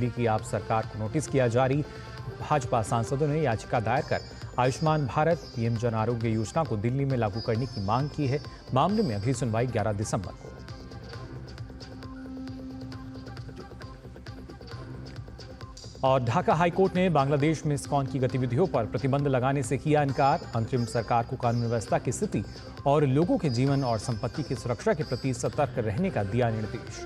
की आप सरकार को नोटिस किया जारी। भाजपा सांसदों ने याचिका दायर कर आयुष्मान भारत पीएम जन आरोग्य योजना को दिल्ली में लागू करने की मांग की है। मामले में अगली सुनवाई 11 दिसंबर को। और ढाका हाईकोर्ट ने बांग्लादेश में इस्कॉन की गतिविधियों पर प्रतिबंध लगाने से किया इनकार। अंतरिम सरकार को कानून व्यवस्था की स्थिति और लोगों के जीवन और संपत्ति की सुरक्षा के प्रति सतर्क रहने का दिया निर्देश।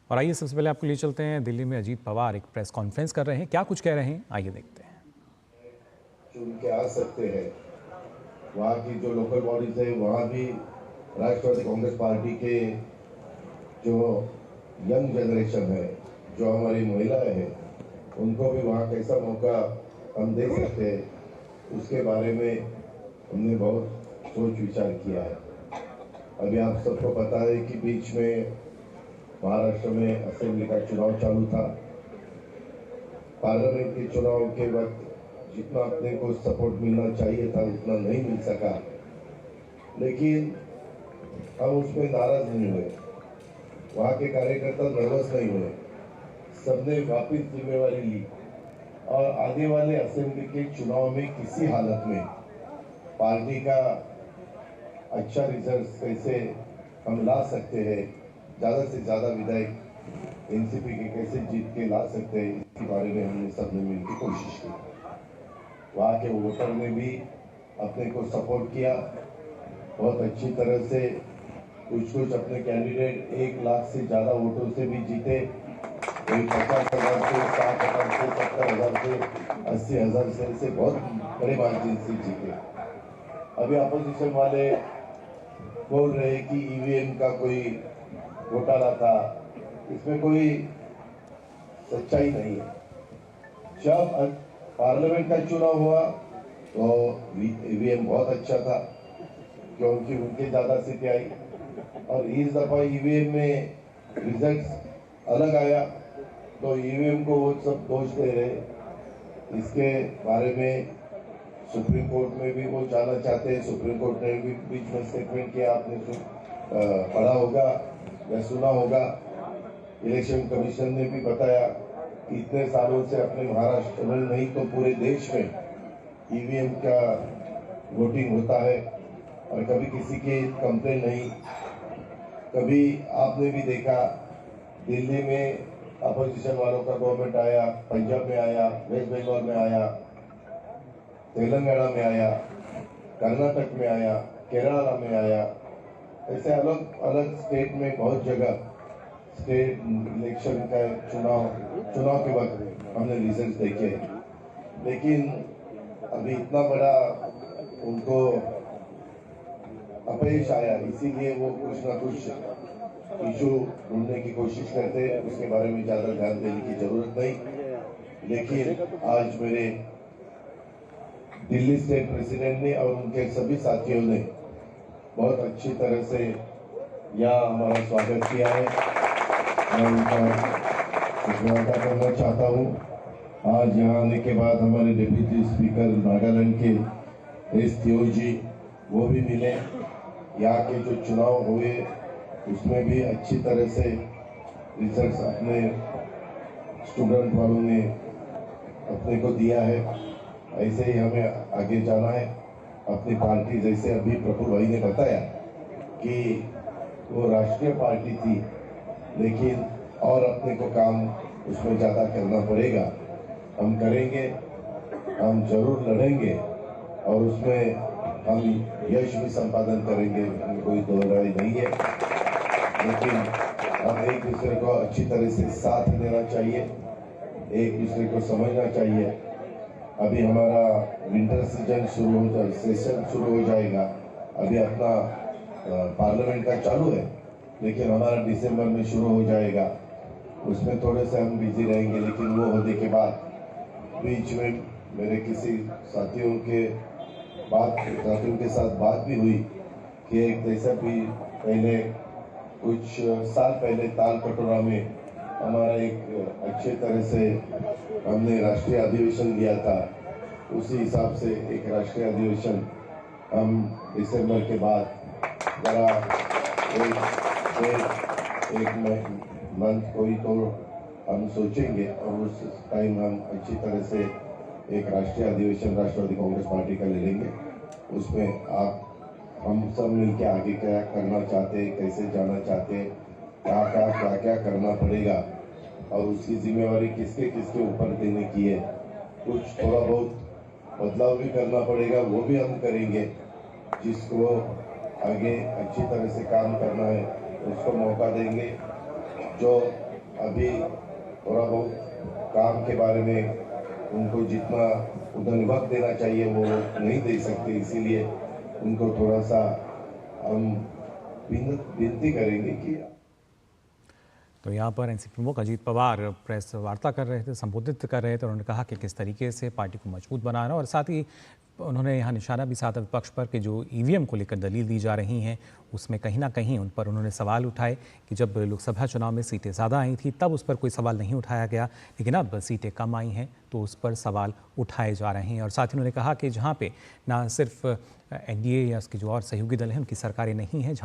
और आइए सबसे पहले आपको लिए चलते हैं दिल्ली में। अजीत पवार एक प्रेस कॉन्फ्रेंस कर रहे हैं, क्या कुछ कह रहे हैं आइए देखते हैं। चुन के आ सकते हैं, वहाँ की जो लोकल बॉडीज है वहाँ भी राष्ट्रवादी कांग्रेस पार्टी के जो यंग जनरेशन है, जो हमारी महिलाएं हैं, उनको भी वहाँ कैसा मौका हम दे सकते हैं, उसके बारे में हमने बहुत सोच विचार किया है। अभी आप सबको पता है कि बीच में महाराष्ट्र में असेंबली का चुनाव चालू था। पार्लियामेंट के चुनाव के वक्त जितना अपने को सपोर्ट मिलना चाहिए था उतना नहीं मिल सका, लेकिन हम उसमें नाराज नहीं हुए। वहाँ के कार्यकर्ता नर्वस नहीं हुए, सबने वापस जिम्मेवारी ली और आगे वाले असेंबली के चुनाव में किसी हालत में पार्टी का अच्छा रिजल्ट कैसे हम ला सकते हैं, ज़्यादा से ज़्यादा विधायक एनसीपी के कैसे जीत के ला सकते हैं, इसके बारे में हमने सबने मिलकर कोशिश की। वहाँ के वोटर ने भी अपने को सपोर्ट किया बहुत अच्छी तरह से। कुछ अपने कैंडिडेट 1 लाख से ज़्यादा वोटों से भी जीते, कोई 50,000 से 60,000 से 70,000 से 80,000 से बहुत बड़े मार्जिन से जीते। अभी अपोजिशन वाले बोल रहे कि ईवीएम का कोई घोटाला था, इसमें कोई सच्चाई नहीं है। जब पार्लियामेंट का चुनाव हुआ तो ईवीएम बहुत अच्छा था क्योंकि उनके ज़्यादा सीटें आई, और इस दफ़ा ईवीएम में रिजल्ट अलग आया तो ईवीएम को वो सब दोष दे रहे। इसके बारे में सुप्रीम कोर्ट में भी वो जाना चाहते हैं। सुप्रीम कोर्ट ने भी बीच में स्टेटमेंट किया, आपने पढ़ा होगा या सुना होगा। इलेक्शन कमीशन ने भी बताया कि इतने सालों से अपने महाराष्ट्र में नहीं तो पूरे देश में ईवीएम का वोटिंग होता है और कभी किसी की कंप्लेन नहीं। कभी आपने भी देखा दिल्ली में अपोजिशन वालों का गवर्नमेंट आया, पंजाब में आया, वेस्ट बंगाल में आया, तेलंगाना में आया, कर्नाटक में आया, केरला में आया, ऐसे अलग अलग स्टेट में बहुत जगह स्टेट इलेक्शन का चुनाव के वक्त हमने रिजल्ट देखे। लेकिन अभी इतना बड़ा उनको अपयश आया, इसीलिए वो कुछ ना कुछ इशू ढूंढने की कोशिश करते हैं। उसके बारे में ज़्यादा ध्यान देने की जरूरत नहीं। लेकिन आज मेरे दिल्ली स्टेट प्रेसिडेंट ने और उनके सभी साथियों ने बहुत अच्छी तरह से यहाँ हमारा स्वागत किया है। मैं उनका शुक्रिया करना चाहता हूँ। आज यहाँ आने के बाद हमारे डिप्टी स्पीकर नागालैंड के एस थियो जी वो भी मिले। यहाँ के जो चुनाव हुए उसमें भी अच्छी तरह से रिजल्ट अपने स्टूडेंट वालों ने अपने को दिया है। ऐसे ही हमें आगे जाना है। अपनी पार्टी, जैसे अभी प्रफुल्ल भाई ने बताया कि वो राष्ट्रीय पार्टी थी, लेकिन और अपने को काम उसमें ज़्यादा करना पड़ेगा। हम करेंगे, हम जरूर लड़ेंगे और उसमें हम यश भी संपादन करेंगे, कोई दो राय नहीं है। लेकिन हम एक दूसरे को अच्छी तरह से साथ देना चाहिए, एक दूसरे को समझना चाहिए। अभी हमारा विंटर सेशन शुरू हो जाएगा। अभी अपना पार्लियामेंट का चालू है, लेकिन हमारा दिसंबर में शुरू हो जाएगा। उसमें थोड़े से हम बिजी रहेंगे, लेकिन वो होने के बाद बीच में मेरे किसी साथियों के साथ बात भी हुई कि एक जैसा भी पहले कुछ साल पहले ताल कटोरा में हमारा एक अच्छे तरह से हमने राष्ट्रीय अधिवेशन दिया था, उसी हिसाब से एक राष्ट्रीय अधिवेशन हम दिसंबर के बाद जरा एक मंथ कोई तो हम सोचेंगे और उस टाइम हम अच्छी तरह से एक राष्ट्रीय अधिवेशन राष्ट्रवादी कांग्रेस पार्टी का ले लेंगे। उसमें आप हम सब मिलकर आगे क्या करना चाहते हैं, कैसे जाना चाहते हैं, क्या क्या करना पड़ेगा और उसकी जिम्मेवारी किसके किसके ऊपर देने की है। कुछ थोड़ा बहुत बदलाव भी करना पड़ेगा, वो भी हम करेंगे। जिसको आगे अच्छी तरह से काम करना है उसको मौका देंगे। जो अभी थोड़ा बहुत काम के बारे में उनको जितना उधर वक्त देना चाहिए वो नहीं दे सकते, इसीलिए उनको थोड़ा सा हम विनती करेंगे कि। तो यहाँ पर एनसीपी प्रमुख अजीत पवार प्रेस वार्ता कर रहे थे, संबोधित कर रहे थे। उन्होंने कहा कि किस तरीके से पार्टी को मजबूत बनाना, और साथ ही उन्होंने यहाँ निशाना भी साधा विपक्ष पर कि जो ईवीएम को लेकर दलील दी जा रही हैं उसमें कहीं ना कहीं उन पर उन्होंने सवाल उठाए कि जब लोकसभा चुनाव में सीटें ज़्यादा आई थी तब उस पर कोई सवाल नहीं उठाया गया, लेकिन अब सीटें कम आई हैं तो उस पर सवाल उठाए जा रहे हैं। और साथ ही उन्होंने कहा कि जहाँ पे ना सिर्फ एनडीए या उसके जो और सहयोगी दल हैं उनकी सरकारें नहीं हैं, जहाँ